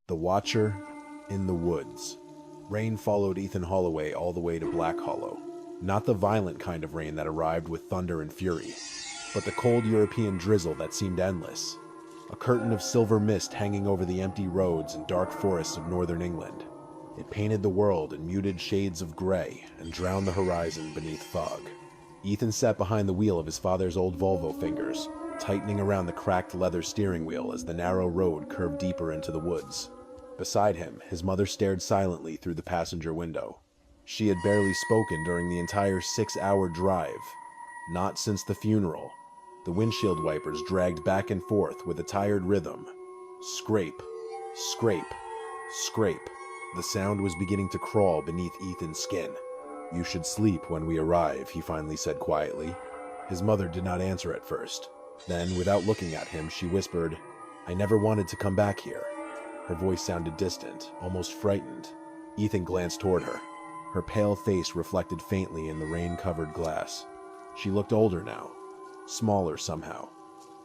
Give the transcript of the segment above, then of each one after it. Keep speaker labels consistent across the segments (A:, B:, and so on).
A: The Watcher in the Woods. Rain followed Ethan Holloway all the way to Black Hollow. Not the violent kind of rain that arrived with thunder and fury, but the cold European drizzle that seemed endless. A curtain of silver mist hanging over the empty roads and dark forests of northern England. It painted the world in muted shades of gray and drowned the horizon beneath fog. Ethan sat behind the wheel of his father's old Volvo fingers, tightening around the cracked leather steering wheel as the narrow road curved deeper into the woods. Beside him, his mother stared silently through the passenger window. She had barely spoken during the entire 6-hour drive. Not since the funeral. The windshield wipers dragged back and forth with a tired rhythm. Scrape, scrape, scrape. The sound was beginning to crawl beneath Ethan's skin. "You should sleep when we arrive," he finally said quietly. His mother did not answer at first. Then, without looking at him, she whispered, "I never wanted to come back here." Her voice sounded distant, almost frightened. Ethan glanced toward her. Her pale face reflected faintly in the rain-covered glass. She looked older now, smaller somehow.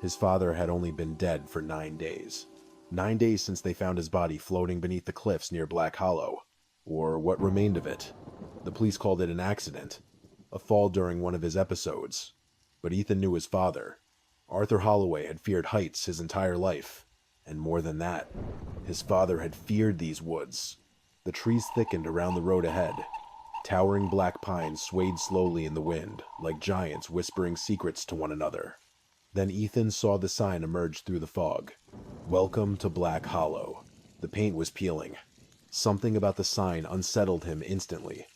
A: His father had only been dead for 9 days. 9 days since they found his body floating beneath the cliffs near Black Hollow, or what remained of it. The police called it an accident, a fall during one of his episodes. But Ethan knew his father. Arthur Holloway had feared heights his entire life, and more than that, his father had feared these woods. The trees thickened around the road ahead. Towering black pines swayed slowly in the wind, like giants whispering secrets to one another. Then Ethan saw the sign emerge through the fog. "Welcome to Black Hollow." The paint was peeling. Something about the sign unsettled him instantly.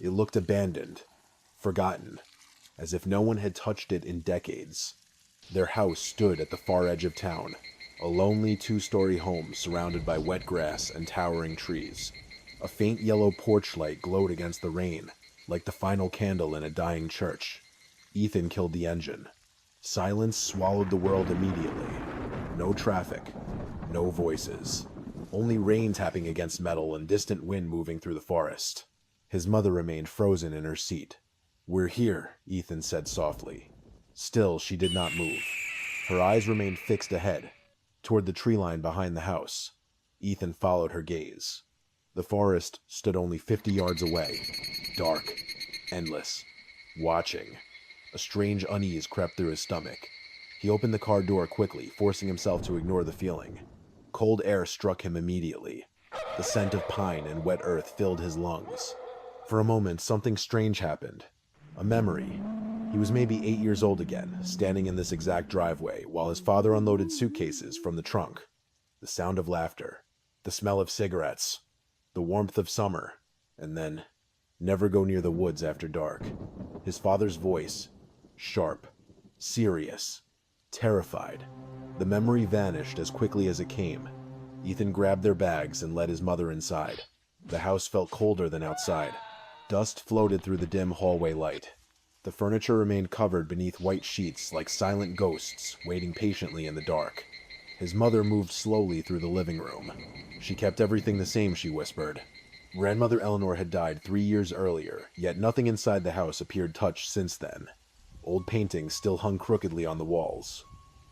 A: It looked abandoned, forgotten, as if no one had touched it in decades. Their house stood at the far edge of town, a lonely 2-story home surrounded by wet grass and towering trees. A faint yellow porch light glowed against the rain, like the final candle in a dying church. Ethan killed the engine. Silence swallowed the world immediately. No traffic, no voices. Only rain tapping against metal and distant wind moving through the forest. His mother remained frozen in her seat. "We're here," Ethan said softly. Still, she did not move. Her eyes remained fixed ahead, toward the tree line behind the house. Ethan followed her gaze. The forest stood only 50 yards away, dark, endless, watching. A strange unease crept through his stomach. He opened the car door quickly, forcing himself to ignore the feeling. Cold air struck him immediately. The scent of pine and wet earth filled his lungs. For a moment, something strange happened. A memory. He was maybe 8 years old again, standing in this exact driveway, while his father unloaded suitcases from the trunk. The sound of laughter. The smell of cigarettes. The warmth of summer. And then, never go near the woods after dark. His father's voice. Sharp. Serious. Terrified. The memory vanished as quickly as it came. Ethan grabbed their bags and led his mother inside. The house felt colder than outside. Dust floated through the dim hallway light. The furniture remained covered beneath white sheets like silent ghosts waiting patiently in the dark. His mother moved slowly through the living room. She kept everything the same, she whispered. Grandmother Eleanor had died 3 years earlier, yet nothing inside the house appeared touched since then. Old paintings still hung crookedly on the walls.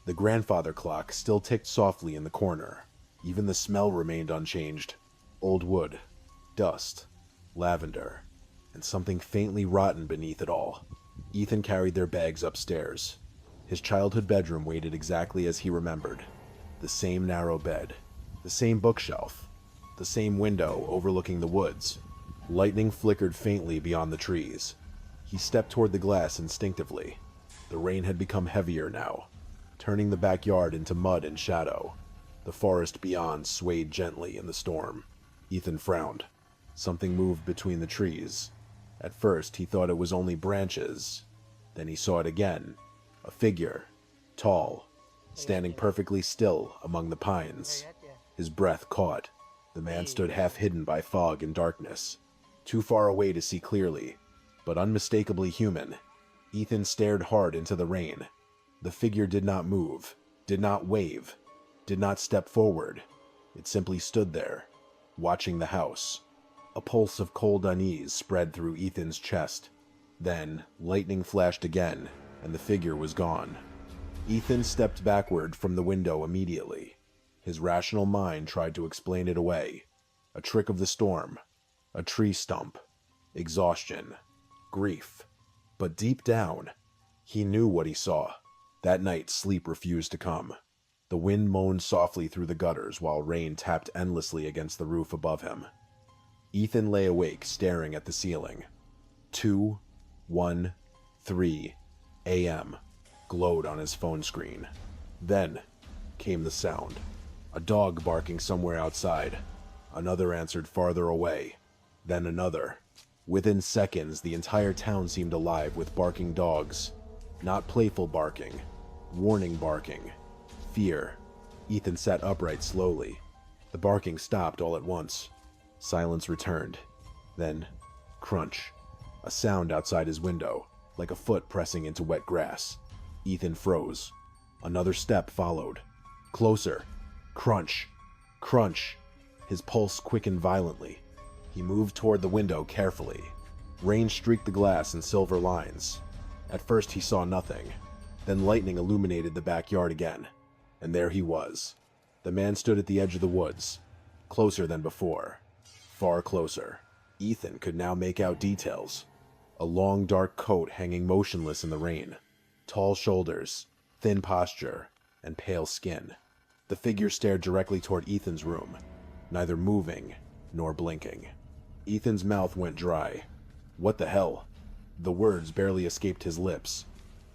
A: The grandfather clock still ticked softly in the corner. Even the smell remained unchanged. Old wood, dust, lavender, and something faintly rotten beneath it all. Ethan carried their bags upstairs. His childhood bedroom waited exactly as he remembered. The same narrow bed, the same bookshelf, the same window overlooking the woods. Lightning flickered faintly beyond the trees. He stepped toward the glass instinctively. The rain had become heavier now, turning the backyard into mud and shadow. The forest beyond swayed gently in the storm. Ethan frowned. Something moved between the trees. At first, he thought it was only branches. Then he saw it again. A figure, tall, standing perfectly still among the pines. His breath caught. The man stood half hidden by fog and darkness, too far away to see clearly, but unmistakably human. Ethan stared hard into the rain. The figure did not move, did not wave, did not step forward. It simply stood there, watching the house. A pulse of cold unease spread through Ethan's chest. Then, lightning flashed again, and the figure was gone. Ethan stepped backward from the window immediately. His rational mind tried to explain it away. A trick of the storm, a tree stump, exhaustion, grief. But deep down, he knew what he saw. That night, sleep refused to come. The wind moaned softly through the gutters while rain tapped endlessly against the roof above him. Ethan lay awake, staring at the ceiling. 2:13 a.m. glowed on his phone screen. Then came the sound. A dog barking somewhere outside. Another answered farther away. Then another. Within seconds, the entire town seemed alive with barking dogs. Not playful barking. Warning barking. Fear. Ethan sat upright slowly. The barking stopped all at once. Silence returned. Then, crunch. A sound outside his window, like a foot pressing into wet grass. Ethan froze. Another step followed. Closer. Crunch. Crunch. His pulse quickened violently. He moved toward the window carefully. Rain streaked the glass in silver lines. At first he saw nothing. Then lightning illuminated the backyard again. And there he was. The man stood at the edge of the woods. Closer than before. Far closer. Ethan could now make out details. A long dark coat hanging motionless in the rain. Tall shoulders, thin posture, and pale skin. The figure stared directly toward Ethan's room, neither moving nor blinking. Ethan's mouth went dry. What the hell? The words barely escaped his lips.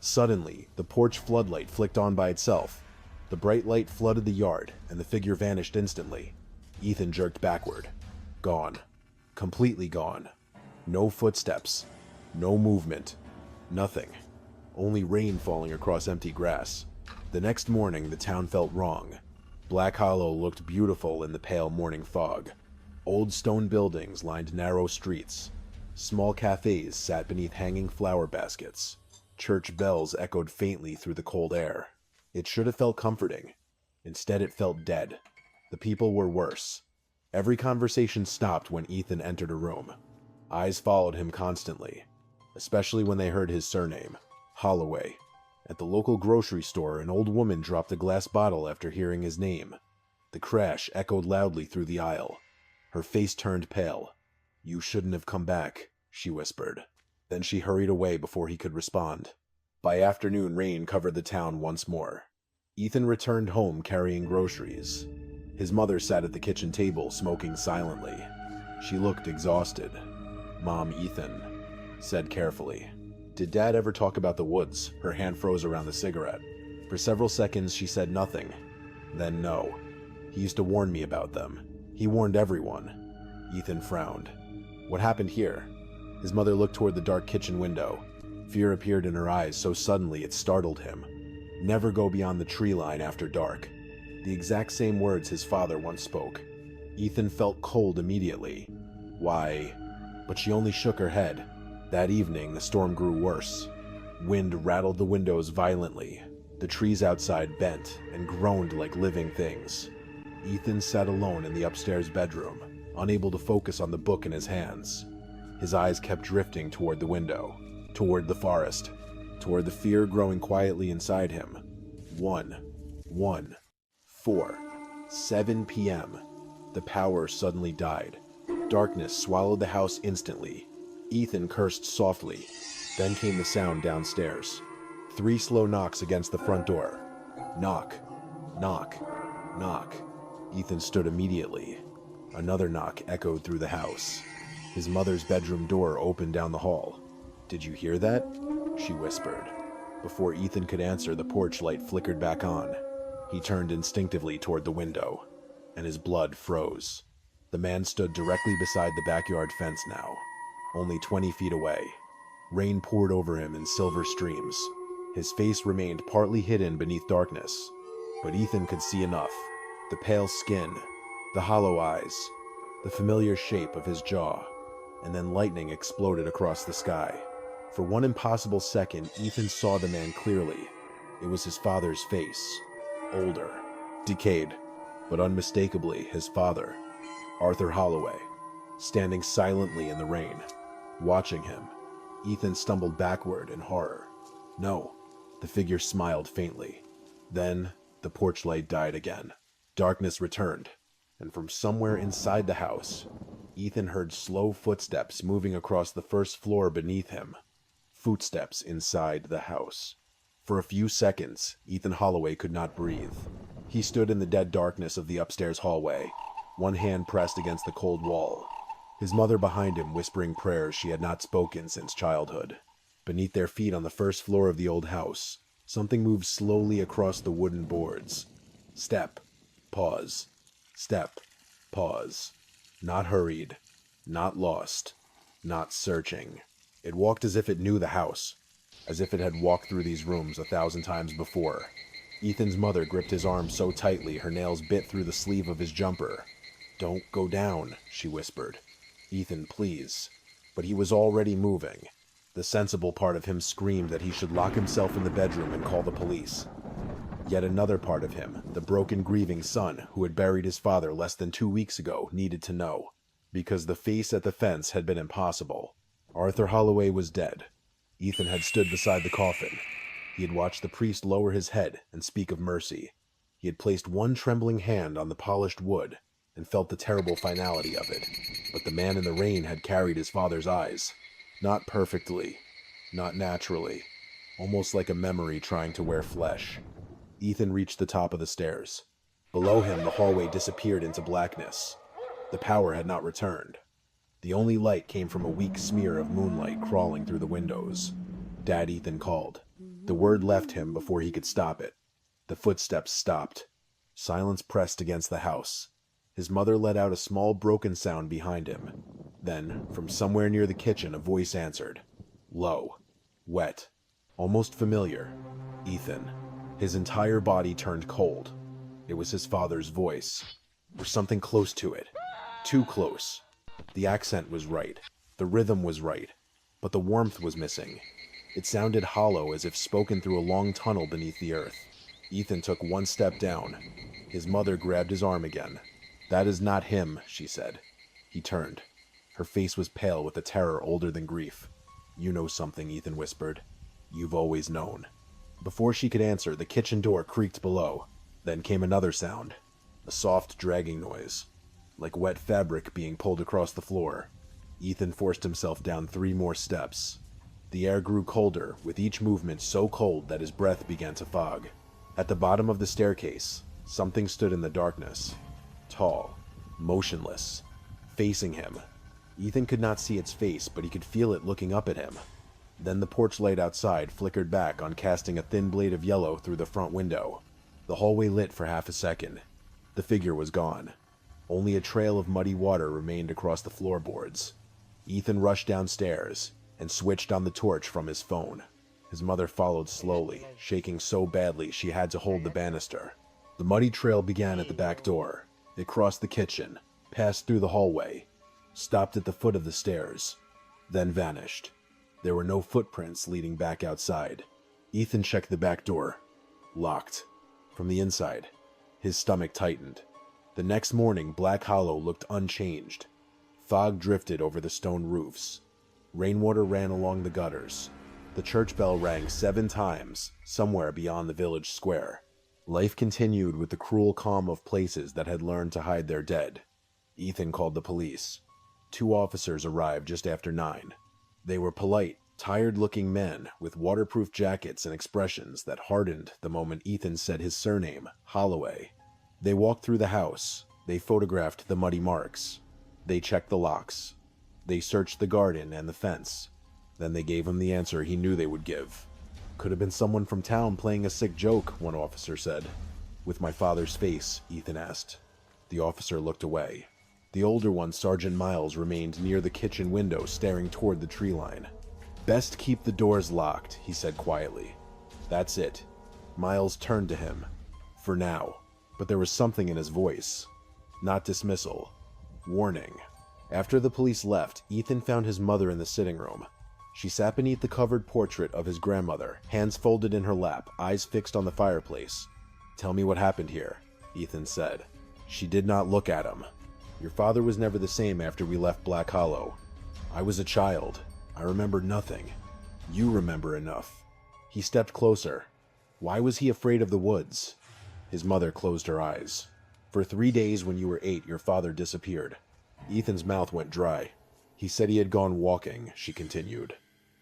A: Suddenly, the porch floodlight flicked on by itself. The bright light flooded the yard, and the figure vanished instantly. Ethan jerked backward. Gone. Completely gone. No footsteps. No movement. Nothing. Only rain falling across empty grass. The next morning, the town felt wrong. Black Hollow looked beautiful in the pale morning fog. Old stone buildings lined narrow streets. Small cafes sat beneath hanging flower baskets. Church bells echoed faintly through the cold air. It should have felt comforting. Instead, it felt dead. The people were worse. Every conversation stopped when Ethan entered a room. Eyes followed him constantly, especially when they heard his surname, Holloway. At the local grocery store, an old woman dropped a glass bottle after hearing his name. The crash echoed loudly through the aisle. Her face turned pale. "You shouldn't have come back," she whispered. Then she hurried away before he could respond. By afternoon, rain covered the town once more. Ethan returned home carrying groceries. His mother sat at the kitchen table, smoking silently. She looked exhausted. "Mom, Ethan said carefully, "Did Dad ever talk about the woods?" Her hand froze around the cigarette. For several seconds, she said nothing. Then no. "He used to warn me about them. He warned everyone." Ethan frowned. "What happened here?" His mother looked toward the dark kitchen window. Fear appeared in her eyes so suddenly it startled him. "Never go beyond the tree line after dark." The exact same words his father once spoke. Ethan felt cold immediately. "Why?" But she only shook her head. That evening, the storm grew worse. Wind rattled the windows violently. The trees outside bent and groaned like living things. Ethan sat alone in the upstairs bedroom, unable to focus on the book in his hands. His eyes kept drifting toward the window, toward the forest, toward the fear growing quietly inside him. 7 p.m. The power suddenly died. Darkness swallowed the house instantly. Ethan cursed softly. Then came the sound downstairs. 3 slow knocks against the front door. Knock, knock, knock. Ethan stood immediately. Another knock echoed through the house. His mother's bedroom door opened down the hall. "Did you hear that?" she whispered. Before Ethan could answer, the porch light flickered back on. He turned instinctively toward the window, and his blood froze. The man stood directly beside the backyard fence now, only 20 feet away. Rain poured over him in silver streams. His face remained partly hidden beneath darkness, but Ethan could see enough. The pale skin, the hollow eyes, the familiar shape of his jaw, and then lightning exploded across the sky. For one impossible second, Ethan saw the man clearly. It was his father's face. Older, decayed, but unmistakably his father, Arthur Holloway, standing silently in the rain. Watching him, Ethan stumbled backward in horror. No, the figure smiled faintly. Then the porch light died again. Darkness returned, and from somewhere inside the house, Ethan heard slow footsteps moving across the first floor beneath him. Footsteps inside the house. For a few seconds, Ethan Holloway could not breathe. He stood in the dead darkness of the upstairs hallway, one hand pressed against the cold wall. His mother behind him whispering prayers she had not spoken since childhood. Beneath their feet on the first floor of the old house, something moved slowly across the wooden boards. Step, pause, step, pause. Not hurried, not lost, not searching. It walked as if it knew the house, as if it had walked through these rooms 1,000 times before. Ethan's mother gripped his arm so tightly her nails bit through the sleeve of his jumper. "Don't go down," she whispered. "Ethan, please." But he was already moving. The sensible part of him screamed that he should lock himself in the bedroom and call the police. Yet another part of him, the broken, grieving son who had buried his father less than 2 weeks ago, needed to know. Because the face at the fence had been impossible. Arthur Holloway was dead. Ethan had stood beside the coffin. He had watched the priest lower his head and speak of mercy. He had placed one trembling hand on the polished wood and felt the terrible finality of it. But the man in the rain had carried his father's eyes. Not perfectly, not naturally, almost like a memory trying to wear flesh. Ethan reached the top of the stairs. Below him, the hallway disappeared into blackness. The power had not returned. The only light came from a weak smear of moonlight crawling through the windows. "Dad," Ethan called. The word left him before he could stop it. The footsteps stopped. Silence pressed against the house. His mother let out a small broken sound behind him. Then, from somewhere near the kitchen, a voice answered. Low. Wet. Almost familiar. Ethan. His entire body turned cold. It was his father's voice. Or something close to it. Too close. The accent was right. The rhythm was right. But the warmth was missing. It sounded hollow, as if spoken through a long tunnel beneath the earth. Ethan took one step down. His mother grabbed his arm again. "That is not him," she said. He turned. Her face was pale with a terror older than grief. "You know something," Ethan whispered. "You've always known." Before she could answer, the kitchen door creaked below. Then came another sound. A soft, dragging noise. Like wet fabric being pulled across the floor. Ethan forced himself down 3 more steps. The air grew colder, with each movement so cold that his breath began to fog. At the bottom of the staircase, something stood in the darkness. Tall, motionless, facing him. Ethan could not see its face, but he could feel it looking up at him. Then the porch light outside flickered back on casting a thin blade of yellow through the front window. The hallway lit for half a second. The figure was gone. Only a trail of muddy water remained across the floorboards. Ethan rushed downstairs and switched on the torch from his phone. His mother followed slowly, shaking so badly she had to hold the banister. The muddy trail began at the back door. It crossed the kitchen, passed through the hallway, stopped at the foot of the stairs, then vanished. There were no footprints leading back outside. Ethan checked the back door. Locked. From the inside, his stomach tightened. The next morning, Black Hollow looked unchanged. Fog drifted over the stone roofs. Rainwater ran along the gutters. The church bell rang 7 times, somewhere beyond the village square. Life continued with the cruel calm of places that had learned to hide their dead. Ethan called the police. 2 officers arrived just after 9. They were polite, tired-looking men with waterproof jackets and expressions that hardened the moment Ethan said his surname, Holloway. They walked through the house. They photographed the muddy marks. They checked the locks. They searched the garden and the fence. Then they gave him the answer he knew they would give. "Could have been someone from town playing a sick joke," one officer said. "With my father's face?" Ethan asked. The officer looked away. The older one, Sergeant Miles, remained near the kitchen window staring toward the tree line. "Best keep the doors locked," he said quietly. "That's it." Miles turned to him. "For now." But there was something in his voice. Not dismissal. Warning. After the police left, Ethan found his mother in the sitting room. She sat beneath the covered portrait of his grandmother, hands folded in her lap, eyes fixed on the fireplace. "Tell me what happened here," Ethan said. She did not look at him. "Your father was never the same after we left Black Hollow. I was a child. I remember nothing. You remember enough." He stepped closer. Why was he afraid of the woods? His mother closed her eyes. For 3 days when you were 8, your father disappeared. Ethan's mouth went dry. He said he had gone walking, she continued.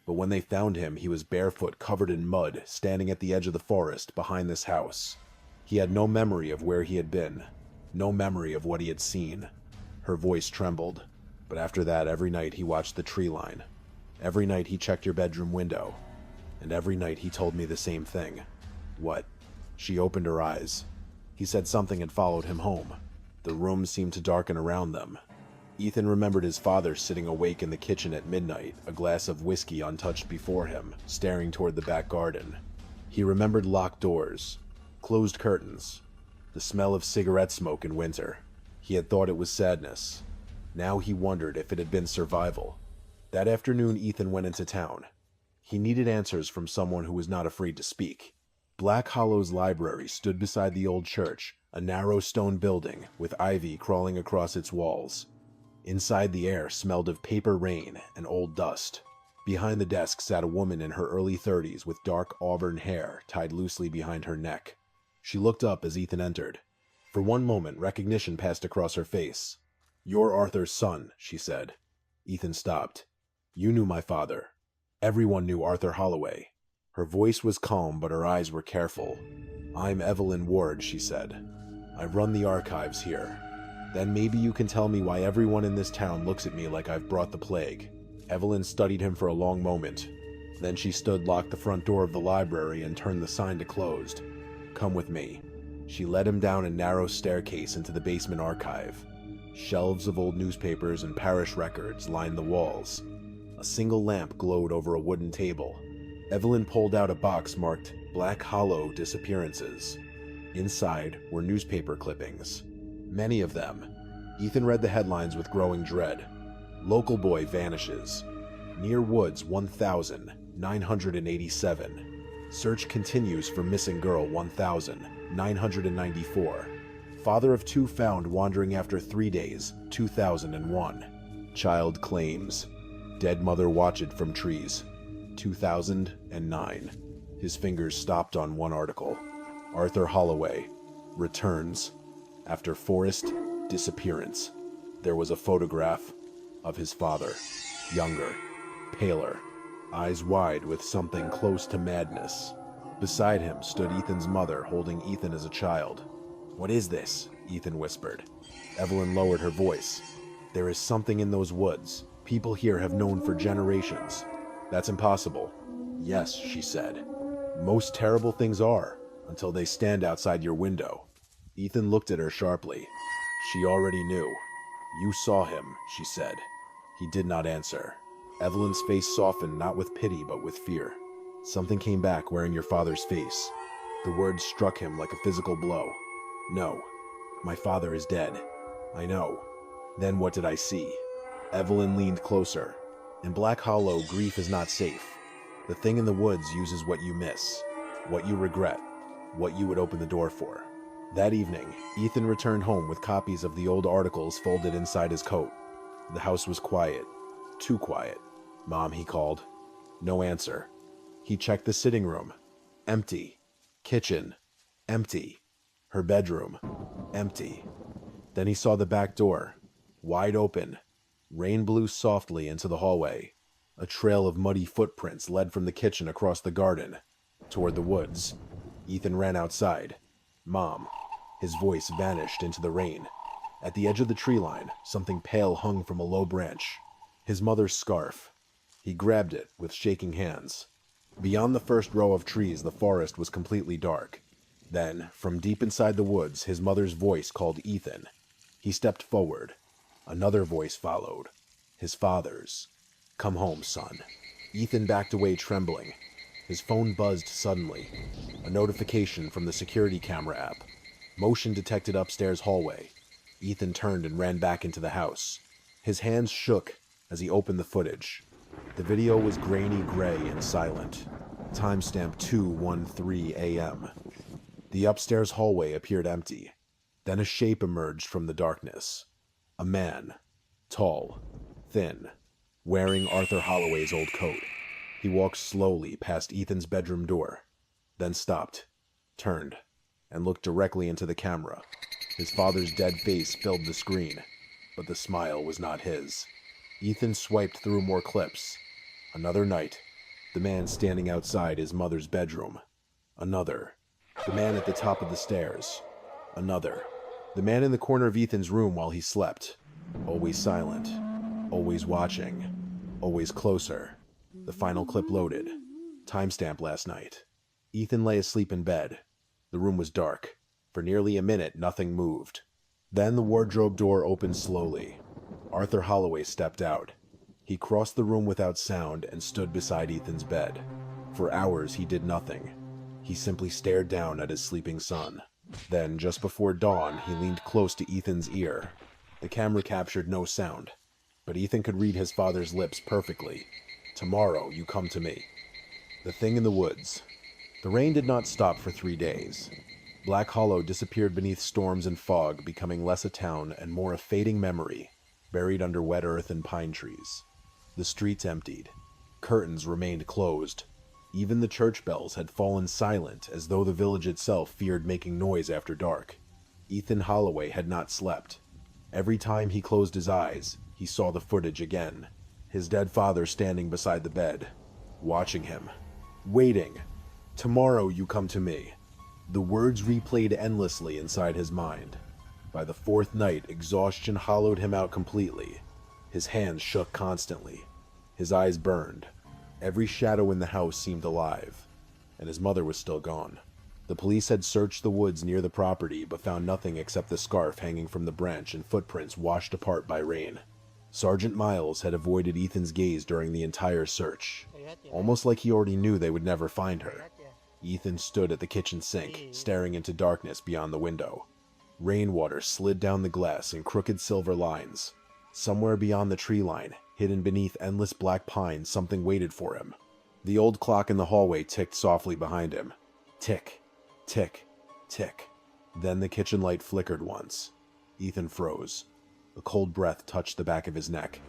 A: But when they found him, he was barefoot, covered in mud, standing at the edge of the forest behind this house. He had no memory of where he had been, no memory of what he had seen. Her voice trembled. But after that, every night he watched the tree line. Every night he checked your bedroom window. And every night he told me the same thing. What? She opened her eyes. He said something had followed him home. The room seemed to darken around them. Ethan remembered his father sitting awake in the kitchen at midnight, a glass of whiskey untouched before him, staring toward the back garden. He remembered locked doors, closed curtains, the smell of cigarette smoke in winter. He had thought it was sadness. Now he wondered if it had been survival. That afternoon, Ethan went into town. He needed answers from someone who was not afraid to speak. Black Hollow's library stood beside the old church, a narrow stone building with ivy crawling across its walls. Inside, the air smelled of paper rain and old dust. Behind the desk sat a woman in her early 30s with dark auburn hair tied loosely behind her neck. She looked up as Ethan entered. For one moment, recognition passed across her face. "You're Arthur's son," she said. Ethan stopped. "You knew my father." Everyone knew Arthur Holloway. Her voice was calm, but her eyes were careful. "I'm Evelyn Ward," she said. "I run the archives here. Then maybe you can tell me why everyone in this town looks at me like I've brought the plague." Evelyn studied him for a long moment. Then she locked the front door of the library and turned the sign to closed. "Come with me." She led him down a narrow staircase into the basement archive. Shelves of old newspapers and parish records lined the walls. A single lamp glowed over a wooden table. Evelyn pulled out a box marked Black Hollow Disappearances. Inside were newspaper clippings. Many of them. Ethan read the headlines with growing dread. "Local boy vanishes. Near woods 1,987. Search continues for missing girl 1,994. Father of 2 found wandering after 3 days, 2001. Child claims. Dead mother watched from trees, 2009. His fingers stopped on one article. Arthur Holloway returns after forest disappearance. There was a photograph of his father, younger, paler, eyes wide with something close to madness. Beside him stood Ethan's mother, holding Ethan as a child. "What is this?" Ethan whispered. Evelyn lowered her voice. "There is something in those woods. People here have known for generations." "That's impossible." "Yes," she said. "Most terrible things are, until they stand outside your window." Ethan looked at her sharply. She already knew. "You saw him," she said. He did not answer. Evelyn's face softened, not with pity, but with fear. "Something came back wearing your father's face." The words struck him like a physical blow. "No, my father is dead. I know." "Then what did I see?" Evelyn leaned closer. "In Black Hollow, grief is not safe. The thing in the woods uses what you miss, what you regret, what you would open the door for." That evening, Ethan returned home with copies of the old articles folded inside his coat. The house was quiet. Too quiet. "Mom," he called. No answer. He checked the sitting room. Empty. Kitchen. Empty. Her bedroom. Empty. Then he saw the back door. Wide open. Rain blew softly into the hallway. A trail of muddy footprints led from the kitchen across the garden, toward the woods. Ethan ran outside. "Mom." His voice vanished into the rain. At the edge of the tree line, something pale hung from a low branch. His mother's scarf. He grabbed it with shaking hands. Beyond the first row of trees, the forest was completely dark. Then, from deep inside the woods, his mother's voice called Ethan. He stepped forward. Another voice followed. His father's. "Come home, son." Ethan backed away, trembling. His phone buzzed suddenly. A notification from the security camera app. Motion detected upstairs hallway. Ethan turned and ran back into the house. His hands shook as he opened the footage. The video was grainy gray and silent. Timestamp 2:13 a.m. The upstairs hallway appeared empty. Then a shape emerged from the darkness. A man. Tall. Thin. Wearing Arthur Holloway's old coat. He walked slowly past Ethan's bedroom door. Then stopped. Turned. And looked directly into the camera. His father's dead face filled the screen, but the smile was not his. Ethan swiped through more clips. Another night. The man standing outside his mother's bedroom. Another. The man at the top of the stairs. Another. The man in the corner of Ethan's room while he slept. Always silent. Always watching. Always closer. The final clip loaded. Timestamp last night. Ethan lay asleep in bed. The room was dark. For nearly a minute, nothing moved. Then the wardrobe door opened slowly. Arthur Holloway stepped out. He crossed the room without sound and stood beside Ethan's bed. For hours, he did nothing. He simply stared down at his sleeping son. Then, just before dawn, he leaned close to Ethan's ear. The camera captured no sound, but Ethan could read his father's lips perfectly. "Tomorrow, you come to me." The thing in the woods. The rain did not stop for 3 days. Black Hollow disappeared beneath storms and fog, becoming less a town and more a fading memory, buried under wet earth and pine trees. The streets emptied. Curtains remained closed. Even the church bells had fallen silent, as though the village itself feared making noise after dark. Ethan Holloway had not slept. Every time he closed his eyes, he saw the footage again. His dead father standing beside the bed, watching him, waiting. "Tomorrow you come to me." The words replayed endlessly inside his mind. By the fourth night, exhaustion hollowed him out completely. His hands shook constantly. His eyes burned. Every shadow in the house seemed alive. And his mother was still gone. The police had searched the woods near the property, but found nothing except the scarf hanging from the branch and footprints washed apart by rain. Sergeant Miles had avoided Ethan's gaze during the entire search, almost like he already knew they would never find her. Ethan stood at the kitchen sink, staring into darkness beyond the window. Rainwater slid down the glass in crooked silver lines. Somewhere beyond the tree line, hidden beneath endless black pines, something waited for him. The old clock in the hallway ticked softly behind him. Tick, tick, tick. Then the kitchen light flickered once. Ethan froze. A cold breath touched the back of his neck.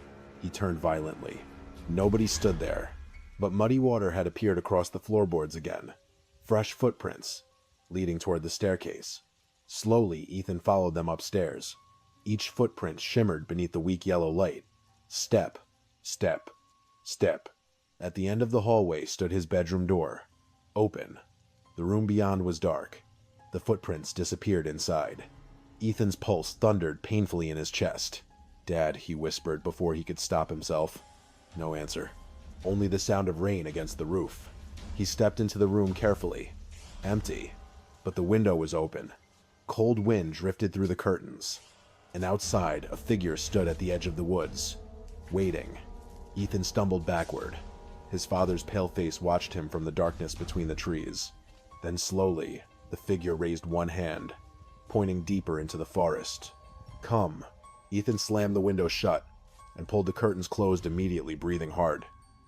A: He turned violently. Nobody stood there, but muddy water had appeared across the floorboards again. Fresh footprints, leading toward the staircase. Slowly, Ethan followed them upstairs. Each footprint shimmered beneath the weak yellow light. Step, step, step. At the end of the hallway stood his bedroom door. Open. The room beyond was dark. The footprints disappeared inside. Ethan's pulse thundered painfully in his chest. "Dad," he whispered before he could stop himself. No answer. Only the sound of rain against the roof. He stepped into the room carefully. Empty. But the window was open. Cold wind drifted through the curtains. And outside, a figure stood at the edge of the woods, waiting. Ethan stumbled backward. His father's pale face watched him from the darkness between the trees. Then slowly, the figure raised one hand, pointing deeper into the forest. "Come." Ethan slammed the window shut and pulled the curtains closed immediately, breathing hard.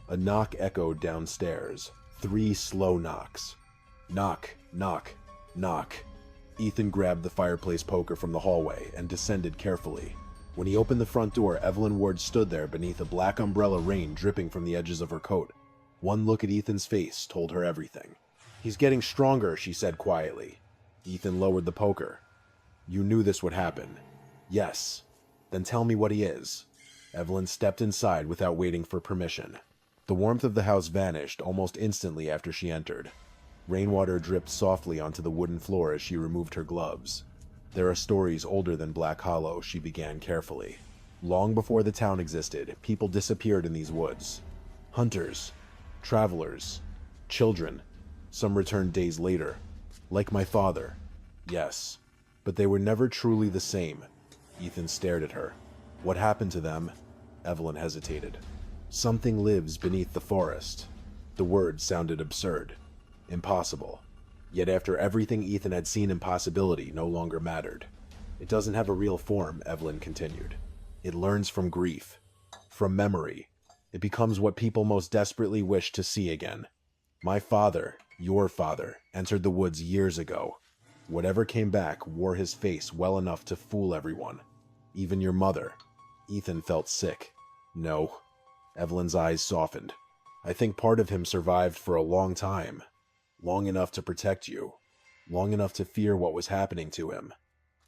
A: A knock echoed downstairs. 3 slow knocks. Knock, knock, knock. Ethan grabbed the fireplace poker from the hallway and descended carefully. When he opened the front door, Evelyn Ward stood there beneath a black umbrella, rain dripping from the edges of her coat. One look at Ethan's face told her everything. "He's getting stronger," she said quietly. Ethan lowered the poker. "You knew this would happen." "Yes." "Then tell me what he is." Evelyn stepped inside without waiting for permission. The warmth of the house vanished almost instantly after she entered. Rainwater dripped softly onto the wooden floor as she removed her gloves. "There are stories older than Black Hollow," she began carefully. "Long before the town existed, people disappeared in these woods. Hunters, travelers, children. Some returned days later. Like my father. Yes. But they were never truly the same." Ethan stared at her. "What happened to them?" Evelyn hesitated. "Something lives beneath the forest." The words sounded absurd. Impossible. Yet after everything Ethan had seen, impossibility no longer mattered. "It doesn't have a real form," Evelyn continued. "It learns from grief, from memory. It becomes what people most desperately wish to see again. My father, your father, entered the woods years ago. Whatever came back wore his face well enough to fool everyone. Even your mother." Ethan felt sick. "No." Evelyn's eyes softened. "I think part of him survived for a long time. Long enough to protect you. Long enough to fear what was happening to him."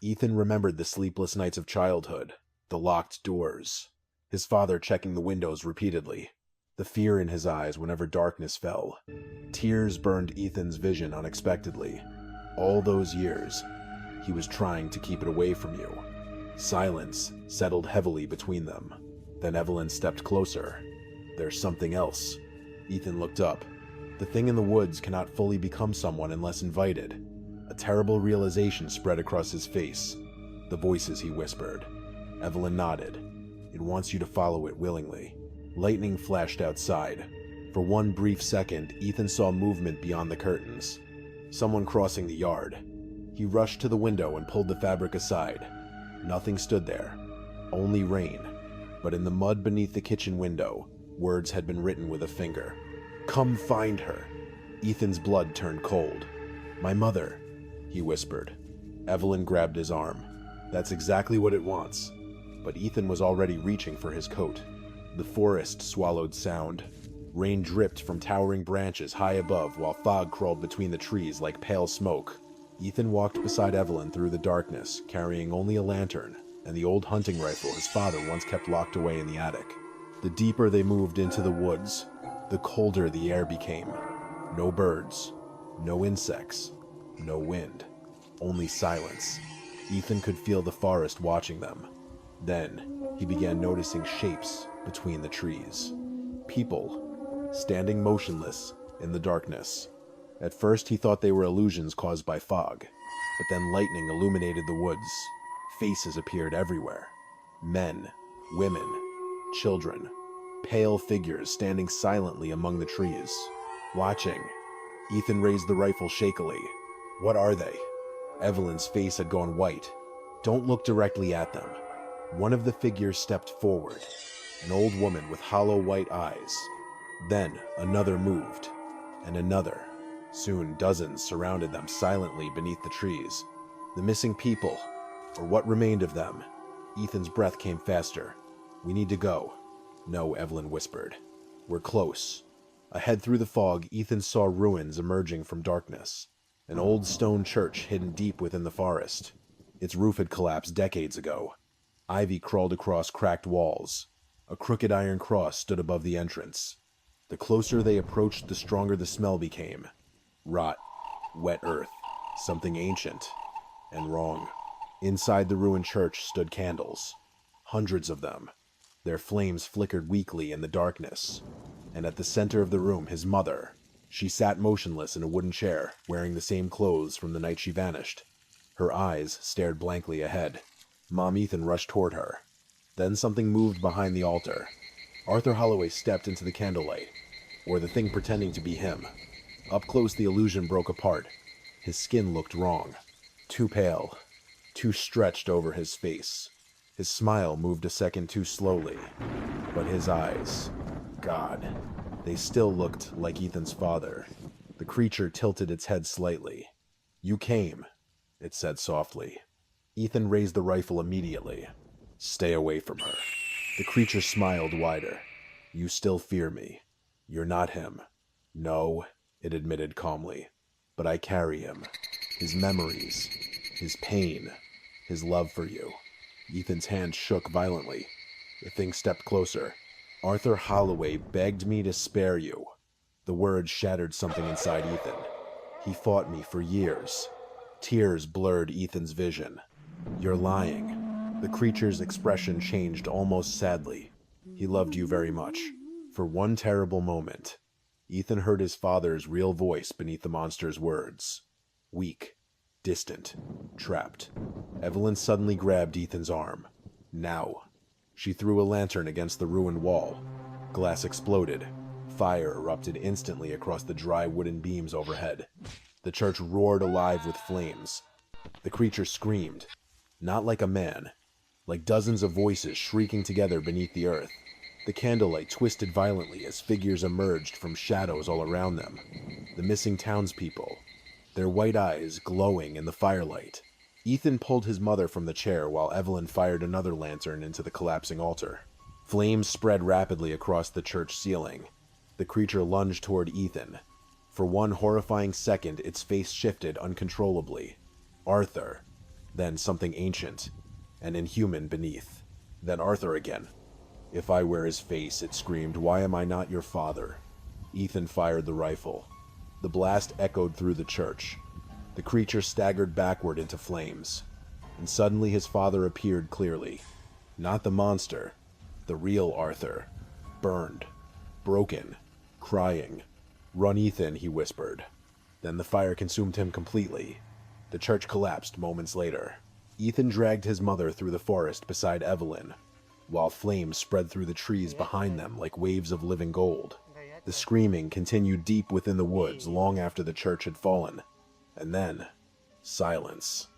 A: Ethan remembered the sleepless nights of childhood, the locked doors, his father checking the windows repeatedly, the fear in his eyes whenever darkness fell. Tears burned Ethan's vision unexpectedly. All those years, he was trying to keep it away from you. Silence settled heavily between them. Then Evelyn stepped closer. There's something else. Ethan looked up. The thing in the woods cannot fully become someone unless invited. A terrible realization spread across his face. The voices, he whispered. Evelyn nodded. It wants you to follow it willingly. Lightning flashed outside. For one brief second, Ethan saw movement beyond the curtains. Someone crossing the yard. He rushed to the window and pulled the fabric aside. Nothing stood there. Only rain. But in the mud beneath the kitchen window, words had been written with a finger. "Come find her." Ethan's blood turned cold. "My mother," he whispered. Evelyn grabbed his arm. "That's exactly what it wants." But Ethan was already reaching for his coat. The forest swallowed sound. Rain dripped from towering branches high above while fog crawled between the trees like pale smoke. Ethan walked beside Evelyn through the darkness, carrying only a lantern and the old hunting rifle his father once kept locked away in the attic. The deeper they moved into the woods, the colder the air became. No birds, no insects, no wind, only silence. Ethan could feel the forest watching them. Then he began noticing shapes between the trees. People, standing motionless in the darkness. At first he thought they were illusions caused by fog, but then lightning illuminated the woods. Faces appeared everywhere. Men, women, children, pale figures standing silently among the trees. Watching, Ethan raised the rifle shakily. "What are they?" Evelyn's face had gone white. "Don't look directly at them." One of the figures stepped forward, an old woman with hollow white eyes. Then another moved, and another. Soon dozens surrounded them silently beneath the trees. The missing people, or what remained of them. Ethan's breath came faster. "We need to go." "No," Evelyn whispered. "We're close." Ahead through the fog, Ethan saw ruins emerging from darkness. An old stone church hidden deep within the forest. Its roof had collapsed decades ago. Ivy crawled across cracked walls. A crooked iron cross stood above the entrance. The closer they approached, the stronger the smell became. Rot, wet earth, something ancient and wrong. Inside the ruined church stood candles. Hundreds of them. Their flames flickered weakly in the darkness. And at the center of the room, his mother. She sat motionless in a wooden chair, wearing the same clothes from the night she vanished. Her eyes stared blankly ahead. Mom Ethan rushed toward her. Then something moved behind the altar. Arthur Holloway stepped into the candlelight, or the thing pretending to be him. Up close, the illusion broke apart. His skin looked wrong. Too pale. Too stretched over his face. His smile moved a second too slowly. But his eyes... God. They still looked like Ethan's father. The creature tilted its head slightly. "You came," it said softly. Ethan raised the rifle immediately. "Stay away from her." The creature smiled wider. "You still fear me. You're not him." "No," it admitted calmly. "But I carry him. His memories. His pain. His love for you." Ethan's hand shook violently. The thing stepped closer. "Arthur Holloway begged me to spare you." The words shattered something inside Ethan. "He fought me for years." Tears blurred Ethan's vision. "You're lying." The creature's expression changed almost sadly. "He loved you very much." For one terrible moment, Ethan heard his father's real voice beneath the monster's words. Weak, distant, trapped. Evelyn suddenly grabbed Ethan's arm. "Now." She threw a lantern against the ruined wall. Glass exploded. Fire erupted instantly across the dry wooden beams overhead. The church roared alive with flames. The creature screamed. Not like a man. Like dozens of voices shrieking together beneath the earth. The candlelight twisted violently as figures emerged from shadows all around them. The missing townspeople. Their white eyes glowing in the firelight. Ethan pulled his mother from the chair while Evelyn fired another lantern into the collapsing altar. Flames spread rapidly across the church ceiling. The creature lunged toward Ethan. For one horrifying second, its face shifted uncontrollably. Arthur. Then something ancient and inhuman beneath. Then Arthur again. "If I were his face," it screamed, "why am I not your father?" Ethan fired the rifle. The blast echoed through the church. The creature staggered backward into flames. And suddenly his father appeared clearly. Not the monster, the real Arthur. Burned, broken, crying. "Run, Ethan," he whispered. Then the fire consumed him completely. The church collapsed moments later. Ethan dragged his mother through the forest beside Evelyn, while flames spread through the trees behind them like waves of living gold. The screaming continued deep within the woods long after the church had fallen. And then, silence.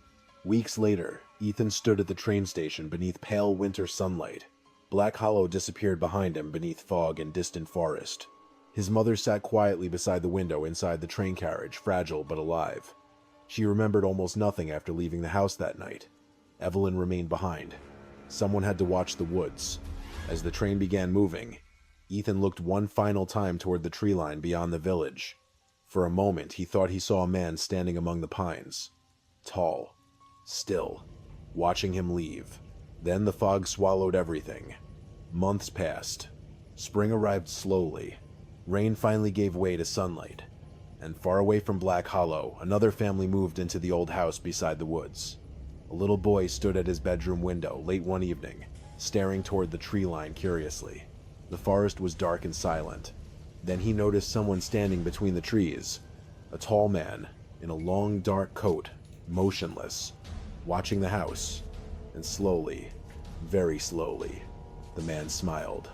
A: Weeks later, Ethan stood at the train station beneath pale winter sunlight. Black Hollow disappeared behind him beneath fog and distant forest. His mother sat quietly beside the window inside the train carriage, fragile but alive. She remembered almost nothing after leaving the house that night. Evelyn remained behind. Someone had to watch the woods. As the train began moving, Ethan looked one final time toward the tree line beyond the village. For a moment, he thought he saw a man standing among the pines. Tall, still, watching him leave. Then the fog swallowed everything. Months passed. Spring arrived slowly. Rain finally gave way to sunlight. And far away from Black Hollow, another family moved into the old house beside the woods. A little boy stood at his bedroom window late one evening, staring toward the tree line curiously. The forest was dark and silent. Then he noticed someone standing between the trees. A tall man, in a long dark coat, motionless, watching the house. And slowly, very slowly, the man smiled.